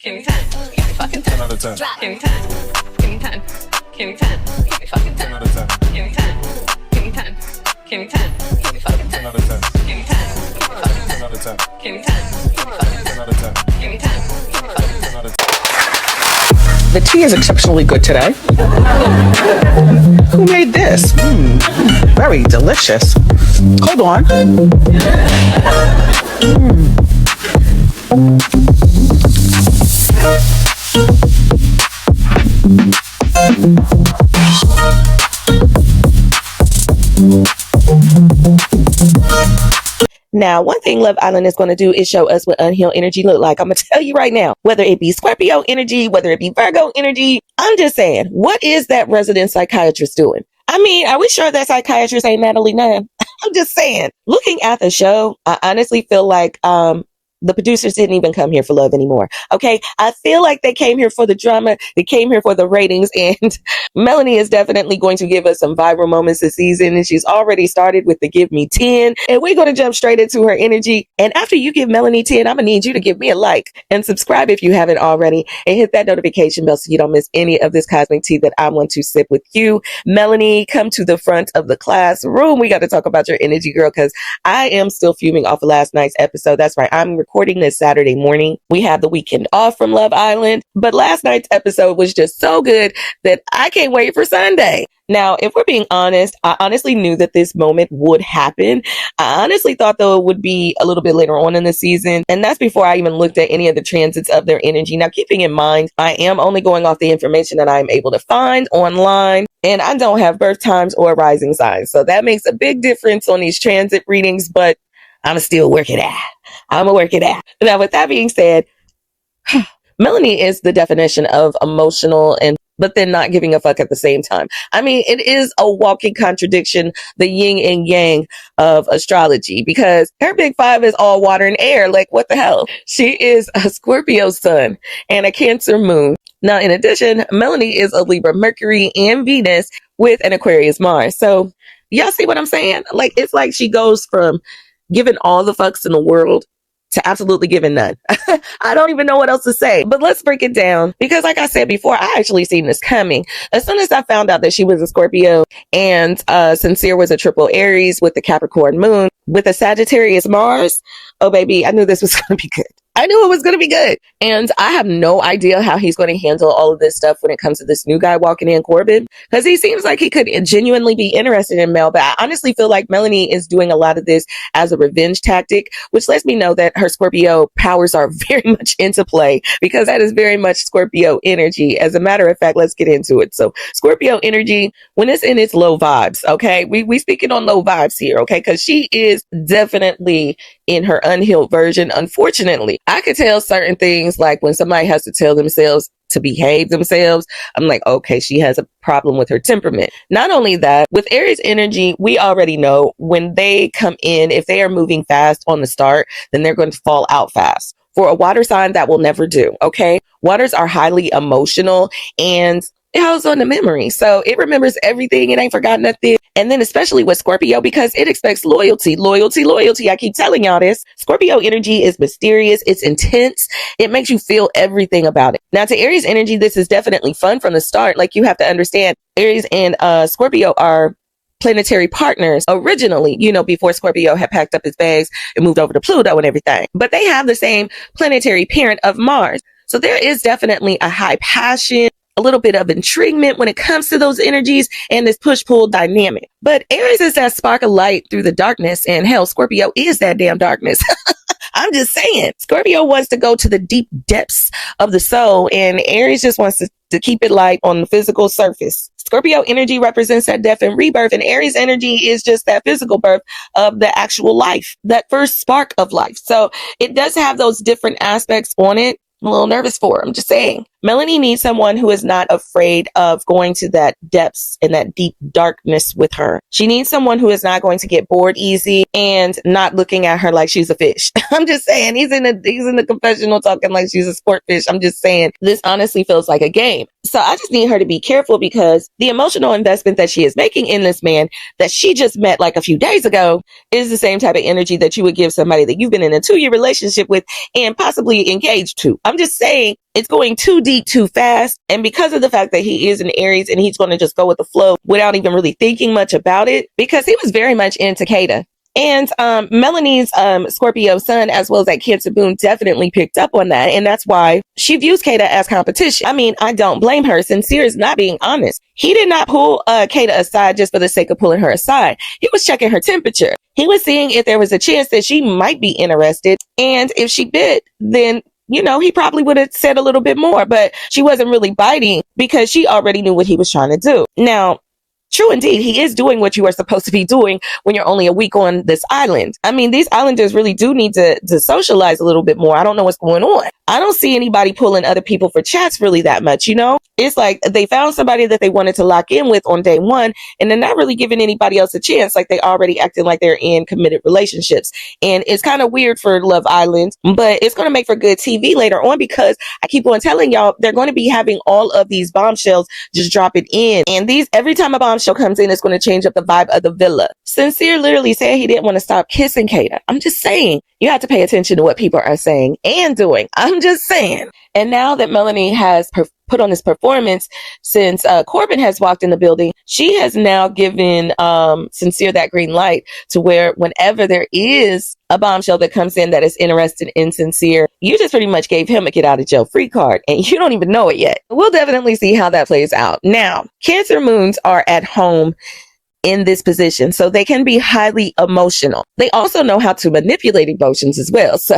Give me 10. Give me fucking 10. 10 out of 10. Give me 10. Give me 10. Give me 10. Give me fucking 10. 10 out of 10. Give me 10. Give me 10. Give me 10. Give me fucking 10. 10 out of 10. Give me 10. Give me fucking 10. 10 out of 10. Give me 10. Give me fucking 10. 10 out of 10. Give me 10. Give me fucking 10. 10 out of 10. The tea is exceptionally good today. Who made this? Very delicious. Hold on. Now, one thing Love Island is going to do is show us what unhealed energy look like. I'm going to tell you right now, whether it be Scorpio energy, whether it be Virgo energy, I'm just saying, what is that resident psychiatrist doing? I mean, are we sure that psychiatrist ain't Natalie Nunn? I'm just saying, looking at the show, I honestly feel like, the producers didn't even come here for love anymore. Okay. I feel like they came here for the drama. They came here for the ratings, and Melanie is definitely going to give us some viral moments this season. And she's already started with the give me 10, and we're going to jump straight into her energy. And after you give Melanie 10, I'm going to need you to give me a like and subscribe if you haven't already, and hit that notification bell so you don't miss any of this cosmic tea that I want to sip with you. Melanie, come to the front of the classroom. We got to talk about your energy, girl, because I am still fuming off of last night's episode. That's right. I'm recording this Saturday morning. We have the weekend off from Love Island, but last night's episode was just so good that I can't wait for Sunday. Now, if we're being honest, I honestly knew that this moment would happen. I honestly thought, though, it would be a little bit later on in the season, and that's before I even looked at any of the transits of their energy. Now, keeping in mind, I am only going off the information that I'm able to find online, and I don't have birth times or rising signs, so that makes a big difference on these transit readings, but I'm still working out. I'm gonna work it out. Now, with that being said, Melanie is the definition of emotional but then not giving a fuck at the same time. I mean, it is a walking contradiction, the yin and yang of astrology, because her big five is all water and air. Like, what the hell? She is a Scorpio Sun and a Cancer Moon. Now, in addition, Melanie is a Libra Mercury and Venus with an Aquarius Mars. So y'all see what I'm saying? Like, it's like she goes from giving all the fucks in the world to absolutely giving none. I don't even know what else to say, but let's break it down, because like I said before, I actually seen this coming. As soon as I found out that she was a Scorpio and Sincere was a triple Aries with the Capricorn moon with a Sagittarius Mars, oh baby, I knew this was going to be good. I knew it was going to be good. And I have no idea how he's going to handle all of this stuff when it comes to this new guy walking in, Corbin, because he seems like he could genuinely be interested in Mel. But I honestly feel like Melanie is doing a lot of this as a revenge tactic, which lets me know that her Scorpio powers are very much into play, because that is very much Scorpio energy. As a matter of fact, let's get into it. So Scorpio energy, when it's in its low vibes, okay, we speaking on low vibes here, okay, because she is definitely in her unhealed version. Unfortunately, I could tell certain things, like when somebody has to tell themselves to behave themselves, I'm like, okay, she has a problem with her temperament. Not only that, with Aries energy, we already know when they come in, if they are moving fast on the start, then they're going to fall out fast. For a water sign, that will never do, okay? Waters are highly emotional, and it holds on to memory. So it remembers everything. It ain't forgotten nothing. And then especially with Scorpio, because it expects loyalty, loyalty, loyalty. I keep telling y'all this. Scorpio energy is mysterious. It's intense. It makes you feel everything about it. Now, to Aries energy, this is definitely fun from the start. Like, you have to understand, Aries and Scorpio are planetary partners originally, you know, before Scorpio had packed up his bags and moved over to Pluto and everything. But they have the same planetary parent of Mars. So there is definitely a high passion, a little bit of intriguement when it comes to those energies and this push-pull dynamic. But Aries is that spark of light through the darkness, and hell, Scorpio is that damn darkness. I'm just saying, Scorpio wants to go to the deep depths of the soul, and Aries just wants to keep it light on the physical surface. Scorpio energy represents that death and rebirth, and Aries energy is just that physical birth of the actual life, that first spark of life. So it does have those different aspects on it. I'm a little nervous for her, I'm just saying. Melanie needs someone who is not afraid of going to that depths and that deep darkness with her. She needs someone who is not going to get bored easy and not looking at her like she's a fish. I'm just saying, he's in the confessional talking like she's a sport fish. I'm just saying, this honestly feels like a game. So I just need her to be careful, because the emotional investment that she is making in this man that she just met like a few days ago is the same type of energy that you would give somebody that you've been in a 2-year relationship with and possibly engaged to. I'm just saying, it's going too deep too fast. And because of the fact that he is an Aries and he's going to just go with the flow without even really thinking much about it, because he was very much into Kata. And Melanie's Scorpio Sun, as well as that Cancer Moon, definitely picked up on that. And that's why she views Kata as competition. I mean, I don't blame her. Sincere is not being honest. He did not pull Kata aside just for the sake of pulling her aside. He was checking her temperature. He was seeing if there was a chance that she might be interested. And if she bit, then he probably would have said a little bit more, but she wasn't really biting because she already knew what he was trying to do. Now, true indeed, he is doing what you are supposed to be doing when you're only a week on this island. I mean, these islanders really do need to socialize a little bit more. I don't know what's going on. I don't see anybody pulling other people for chats really that much, It's like they found somebody that they wanted to lock in with on day one, and they're not really giving anybody else a chance. Like, they already acting like they're in committed relationships. And it's kind of weird for Love Island, but it's going to make for good TV later on, because I keep on telling y'all, they're going to be having all of these bombshells just drop it in. And every time a bombshell comes in, it's going to change up the vibe of the villa. Sincere literally said he didn't want to stop kissing Kata. I'm just saying, you have to pay attention to what people are saying and doing. I'm just saying. And now that Melanie has put on this performance since Corbin has walked in the building, she has now given Sincere that green light to where whenever there is a bombshell that comes in that is interested in Sincere, you just pretty much gave him a get out of jail free card, and you don't even know it yet. We'll definitely see how that plays out. Now, Cancer moons are at home in this position, so they can be highly emotional. They also know how to manipulate emotions as well. So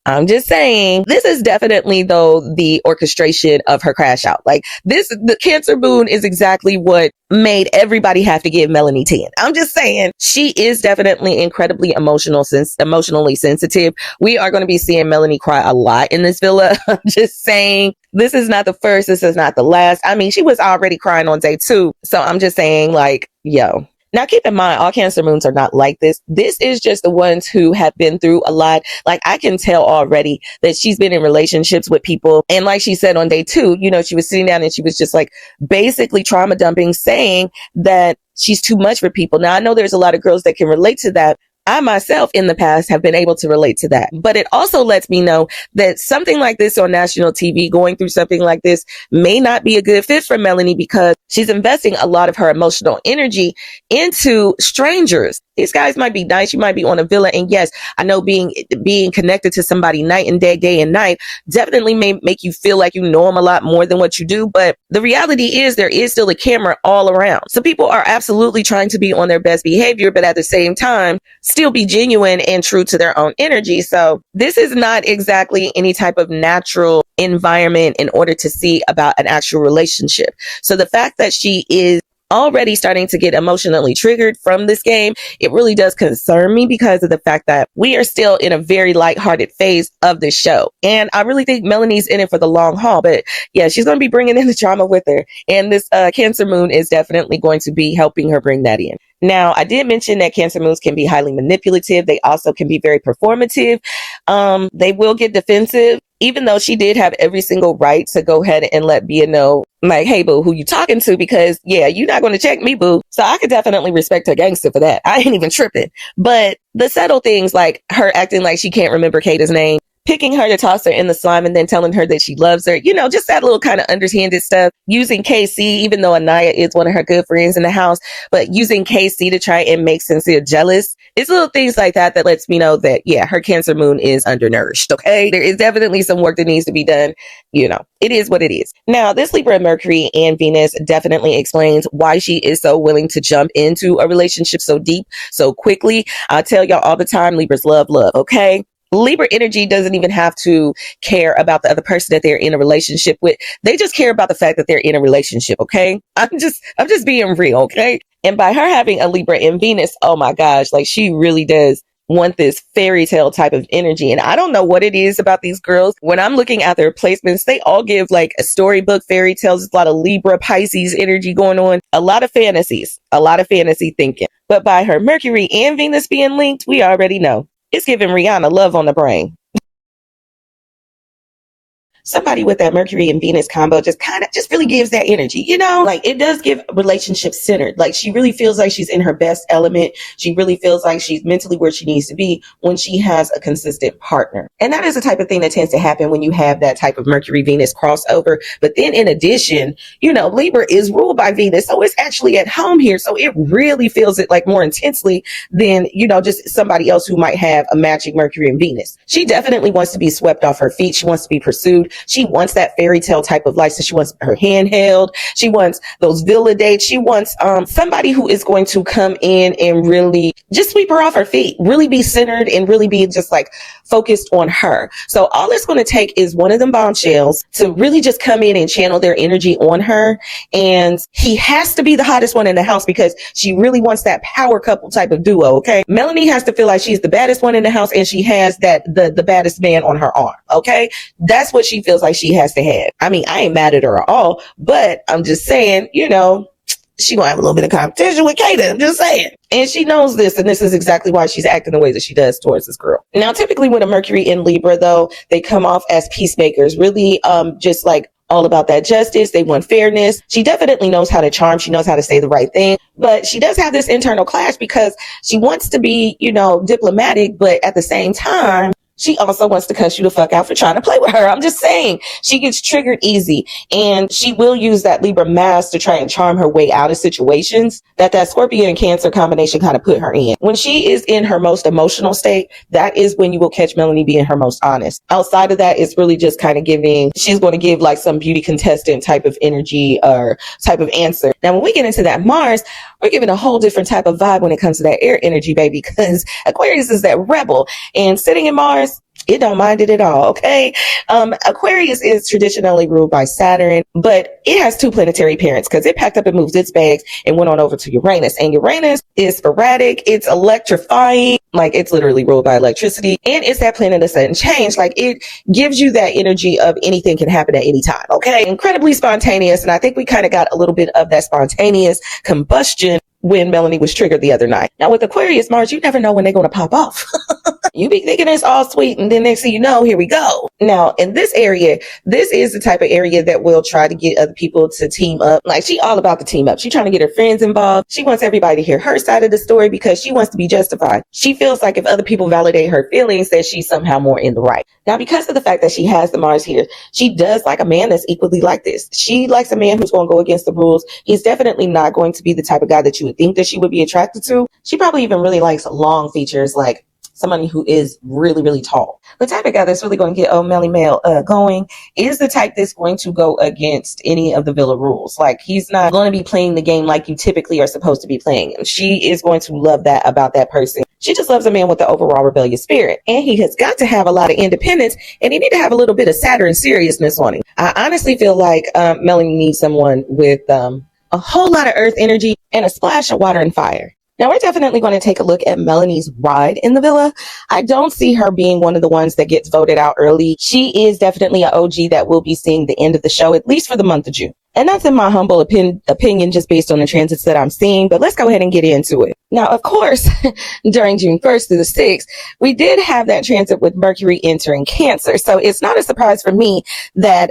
I'm just saying, this is definitely, though, the orchestration of her crash out. Like, the Cancer moon is exactly what made everybody have to give Melanie 10. I'm just saying, she is definitely incredibly emotionally sensitive. We are going to be seeing Melanie cry a lot in this villa. I'm just saying, this is not the first, this is not the last. I mean, she was already crying on day 2. So I'm just saying, like, yo. Now, keep in mind, all Cancer moons are not like this. This is just the ones who have been through a lot. Like, I can tell already that she's been in relationships with people. And like she said on day 2, she was sitting down and she was just like basically trauma dumping, saying that she's too much for people. Now, I know there's a lot of girls that can relate to that. I myself in the past have been able to relate to that. But it also lets me know that something like this on national TV, going through something like this, may not be a good fit for Melanie, because she's investing a lot of her emotional energy into strangers. These guys might be nice. You might be on a villa. And yes, I know being connected to somebody night and day and night, definitely may make you feel like you know them a lot more than what you do. But the reality is, there is still a camera all around. So people are absolutely trying to be on their best behavior, but at the same time, still be genuine and true to their own energy. So this is not exactly any type of natural environment in order to see about an actual relationship. So the fact that she is already starting to get emotionally triggered from this game, it really does concern me, because of the fact that we are still in a very lighthearted phase of the show. And I really think Melanie's in it for the long haul. But yeah, she's going to be bringing in the drama with her. And this Cancer moon is definitely going to be helping her bring that in. Now, I did mention that Cancer moons can be highly manipulative. They also can be very performative. They will get defensive, even though she did have every single right to go ahead and let Bia know, like, hey, boo, who you talking to? Because, yeah, you're not going to check me, boo. So I could definitely respect her gangster for that. I ain't even tripping. But the subtle things, like her acting like she can't remember Kata's name, picking her to toss her in the slime and then telling her that she loves her, just that little kind of underhanded stuff, using KC, even though Anaya is one of her good friends in the house, but using KC to try and make Sincere jealous. It's little things like that that lets me know that, yeah, her Cancer moon is undernourished, okay? There is definitely some work that needs to be done. It is what it is. Now, this Libra Mercury and Venus definitely explains why she is so willing to jump into a relationship so deep, so quickly. I tell y'all all the time, Libras love, okay? Libra energy doesn't even have to care about the other person that they're in a relationship with. They just care about the fact that they're in a relationship, okay? I'm just being real, okay? And by her having a Libra in Venus, oh my gosh, like, she really does want this fairy tale type of energy. And I don't know what it is about these girls. When I'm looking at their placements, they all give like a storybook fairy tales. There's a lot of Libra, Pisces energy going on. A lot of fantasies, a lot of fantasy thinking. But by her Mercury and Venus being linked, we already know. It's giving Rihanna love on the brain. Somebody with that Mercury and Venus combo just really gives that energy, you know, like it does give relationship centered. Like she really feels like she's in her best element. She really feels like she's mentally where she needs to be when she has a consistent partner. And that is the type of thing that tends to happen when you have that type of Mercury Venus crossover. But then in addition, you know, Libra is ruled by Venus. So it's actually at home here. So it really feels it like more intensely than, you know, just somebody else who might have a matching Mercury and Venus. She definitely wants to be swept off her feet. She wants to be pursued. She wants that fairy tale type of life. So she wants her hand held. She wants those villa dates. She wants somebody who is going to come in and really just sweep her off her feet, really be centered and really be just like focused on her. So all it's going to take is one of them bombshells to really just come in and channel their energy on her. And he has to be the hottest one in the house because she really wants that power couple type of duo. Okay. Melanie has to feel like she's the baddest one in the house and she has that the baddest man on her arm. Okay. That's what she feels like she has to have. I mean, I ain't mad at her at all, but I'm just saying, you know, she gonna have a little bit of competition with Kata. I'm just saying. And she knows this, and this is exactly why she's acting the way that she does towards this girl. Now, typically with a Mercury in Libra, though, they come off as peacemakers, really just like all about that justice. They want fairness. She definitely knows how to charm. She knows how to say the right thing, but she does have this internal clash because she wants to be, you know, diplomatic, but at the same time, she also wants to cuss you the fuck out for trying to play with her. I'm just saying, she gets triggered easy and she will use that Libra mask to try and charm her way out of situations that Scorpio and Cancer combination kind of put her in. When she is in her most emotional state, that is when you will catch Melanie being her most honest. Outside of that, it's really just kind of giving, she's going to give like some beauty contestant type of energy or type of answer. Now, when we get into that Mars, we're giving a whole different type of vibe when it comes to that air energy, baby, because Aquarius is that rebel and sitting in Mars, it don't mind it at all, okay? Aquarius is traditionally ruled by Saturn, but it has two planetary parents because it packed up and moved its bags and went on over to Uranus. And Uranus is sporadic, it's electrifying, like it's literally ruled by electricity, and it's that planet of sudden change. Like it gives you that energy of anything can happen at any time, okay? Incredibly spontaneous, and I think we kind of got a little bit of that spontaneous combustion when Melanie was triggered the other night. Now with Aquarius Mars, you never know when they're going to pop off. You be thinking it's all sweet and then next thing you know, here we go. Now in this area, this is the type of area that will try to get other people to team up. Like she all about the team up. She trying to get her friends involved. She wants everybody to hear her side of the story because she wants to be justified. She feels like if other people validate her feelings, that she's somehow more in the right. Now because of the fact that she has the Mars here, she does like a man that's equally like this. She likes a man who's going to go against the rules. He's definitely not going to be the type of guy that you would think that she would be attracted to. She probably even really likes long features, like somebody who is really, really tall. The type of guy that's really going to get Melly Male going is the type that's going to go against any of the villa rules. Like he's not going to be playing the game like you typically are supposed to be playing. And she is going to love that about that person. She just loves a man with the overall rebellious spirit. And he has got to have a lot of independence and he need to have a little bit of Saturn seriousness on him. I honestly feel like Melanie needs someone with a whole lot of earth energy and a splash of water and fire. Now, we're definitely going to take a look at Melanie's ride in the villa. I don't see her being one of the ones that gets voted out early. She is definitely an OG that will be seeing the end of the show, at least for the month of June. And that's in my humble opinion, just based on the transits that I'm seeing. But let's go ahead and get into it. Now, of course, during June 1st through the 6th, we did have that transit with Mercury entering Cancer. So it's not a surprise for me that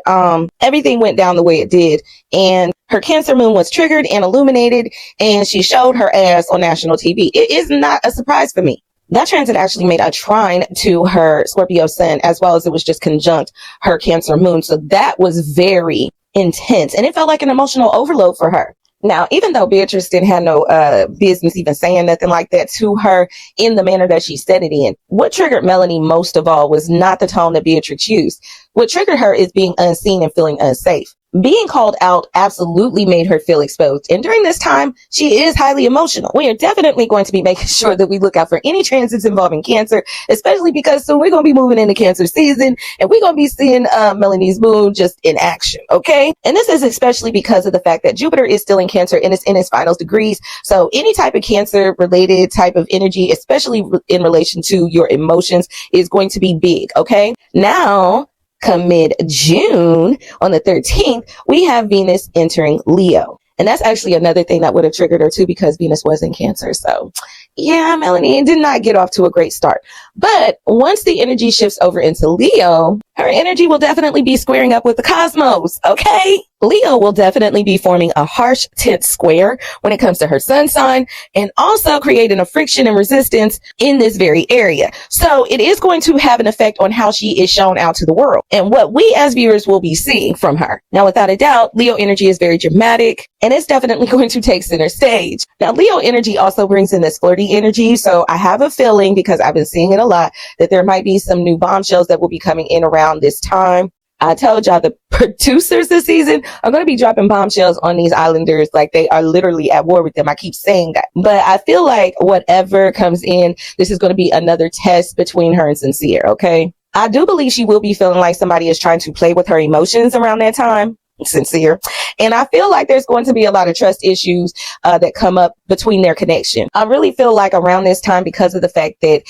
everything went down the way it did. And her Cancer moon was triggered and illuminated, and she showed her ass on national TV. It is not a surprise for me. That transit actually made a trine to her Scorpio Sun, as well as it was just conjunct her Cancer moon. So that was very intense, and it felt like an emotional overload for her. Now, even though Beatriz didn't have no business even saying nothing like that to her in the manner that she said it in, what triggered Melanie most of all was not the tone that Beatriz used. What triggered her is being unseen and feeling unsafe. Being called out absolutely made her feel exposed. And during this time, she is highly emotional. We are definitely going to be making sure that we look out for any transits involving Cancer, especially because soon we're going to be moving into Cancer season and we're going to be seeing Melanie's moon just in action. Okay. And this is especially because of the fact that Jupiter is still in Cancer and it's in its final degrees. So any type of Cancer related type of energy, especially in relation to your emotions, is going to be big. Okay. Now, come mid-June, on the 13th, we have Venus entering Leo. And that's actually another thing that would have triggered her too, because Venus was in Cancer. So yeah, Melanie did not get off to a great start. But once the energy shifts over into Leo, her energy will definitely be squaring up with the cosmos. Okay. Leo will definitely be forming a harsh, tense square when it comes to her sun sign, and also creating a friction and resistance in this very area. So it is going to have an effect on how she is shown out to the world and what we as viewers will be seeing from her. Now, without a doubt, Leo energy is very dramatic and it's definitely going to take center stage. Now, Leo energy also brings in this flirty energy. So I have a feeling, because I've been seeing it a lot, that there might be some new bombshells that will be coming in around this time. I told y'all the producers this season are going to be dropping bombshells on these islanders like they are literally at war with them. I keep saying that. But I feel like whatever comes in, this is going to be another test between her and Sincere, okay? I do believe she will be feeling like somebody is trying to play with her emotions around that time. Sincere. And I feel like there's going to be a lot of trust issues that come up between their connection. I really feel like around this time, because of the fact that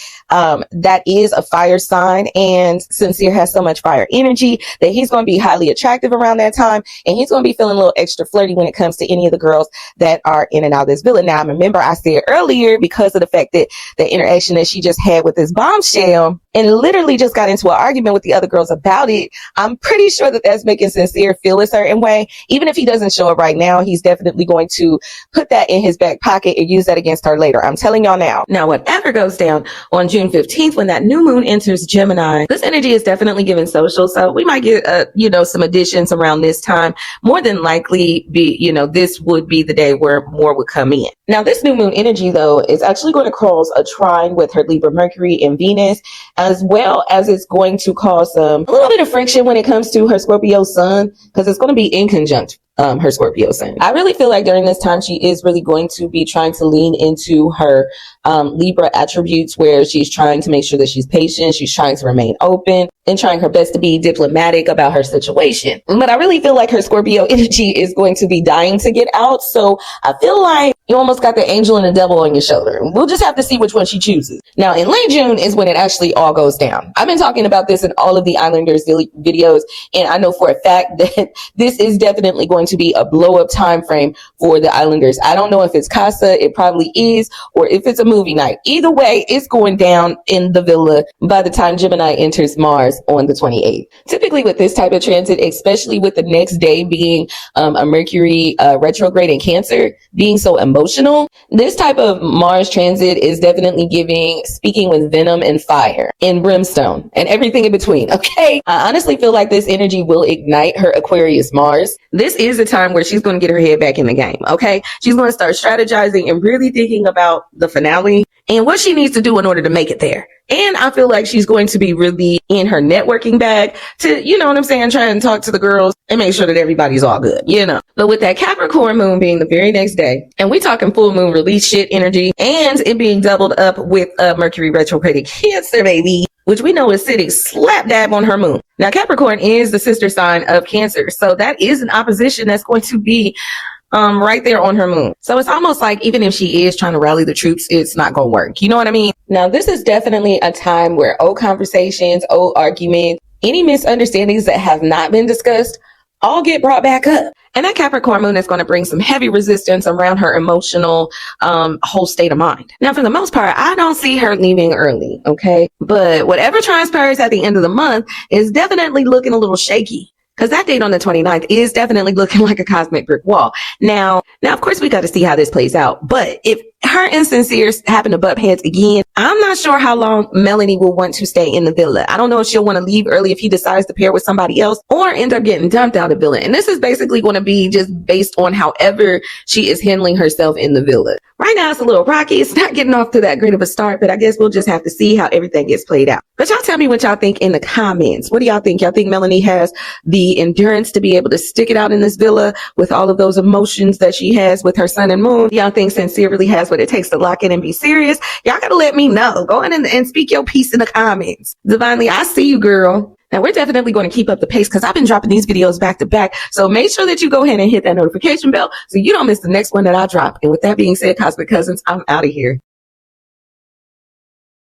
that is a fire sign and Sincere has so much fire energy, that he's going to be highly attractive around that time, and he's going to be feeling a little extra flirty when it comes to any of the girls that are in and out of this villa. Now, remember I said earlier, because of the fact that the interaction that she just had with this bombshell and literally just got into an argument with the other girls about it, I'm pretty sure that that's making Sincere feel a certain way. Even if he doesn't show it right now, he's definitely going to put that in his back pocket and use that against her later. I'm telling y'all now. Now, whatever goes down on June 15th, when that new moon enters Gemini, this energy is definitely giving social. So we might get, some additions around this time. More than likely this would be the day where more would come in. Now, this new moon energy, though, is actually going to cause a trine with her Libra Mercury and Venus, as well as it's going to cause a little bit of friction when it comes to her Scorpio Sun, because it's going to be in conjunct her Scorpio Sun. I really feel like during this time, she is really going to be trying to lean into her Libra attributes, where she's trying to make sure that she's patient, she's trying to remain open, and trying her best to be diplomatic about her situation. But I really feel like her Scorpio energy is going to be dying to get out. So I feel like you almost got the angel and the devil on your shoulder. We'll just have to see which one she chooses. Now, in late June is when it actually all goes down. I've been talking about this in all of the Islanders videos, and I know for a fact that this is definitely going to be a blow up time frame for the Islanders. I don't know if it's Casa, it probably is, or if it's a movie night. Either way, it's going down in the villa by the time Gemini enters Mars on the 28th. Typically with this type of transit, especially with the next day being a Mercury retrograde in Cancer, being so emotional, this type of Mars transit is definitely giving speaking with venom and fire and brimstone and everything in between. Okay. I honestly feel like this energy will ignite her Aquarius Mars. This is the time where she's going to get her head back in the game. Okay. She's going to start strategizing and really thinking about the finale and what she needs to do in order to make it there. And I feel like she's going to be really in her networking bag to, try and talk to the girls and make sure that everybody's all good, But with that Capricorn moon being the very next day, and we talking full moon release shit energy, and it being doubled up with Mercury retrograde Cancer, baby, which we know is sitting slap dab on her moon. Now, Capricorn is the sister sign of Cancer. So that is an opposition that's going to be right there on her moon. So it's almost like even if she is trying to rally the troops, it's not going to work. You know what I mean? Now, this is definitely a time where old conversations, old arguments, any misunderstandings that have not been discussed all get brought back up. And that Capricorn moon is going to bring some heavy resistance around her emotional whole state of mind. Now, for the most part, I don't see her leaving early, okay? But whatever transpires at the end of the month is definitely looking a little shaky. Because that date on the 29th is definitely looking like a cosmic brick wall. Now, of course, we got to see how this plays out. But if her and Sincere happen to butt heads again. I'm not sure how long Melanie will want to stay in the villa. I don't know if she'll want to leave early if he decides to pair with somebody else or end up getting dumped out of the villa. And this is basically going to be just based on however she is handling herself in the villa. Right now, it's a little rocky. It's not getting off to that great of a start, but I guess we'll just have to see how everything gets played out. But y'all tell me what y'all think in the comments. What do y'all think? Y'all think Melanie has the endurance to be able to stick it out in this villa with all of those emotions that she has with her sun and moon? Y'all think Sincere really has what it takes to lock in and be serious? Y'all gotta let me know. Go ahead and speak your piece in the comments. Divinely, I see you, girl. Now, we're definitely going to keep up the pace because I've been dropping these videos back to back. So make sure that you go ahead and hit that notification bell so you don't miss the next one that I drop. And with that being said, Cosmic Cousins, I'm out of here.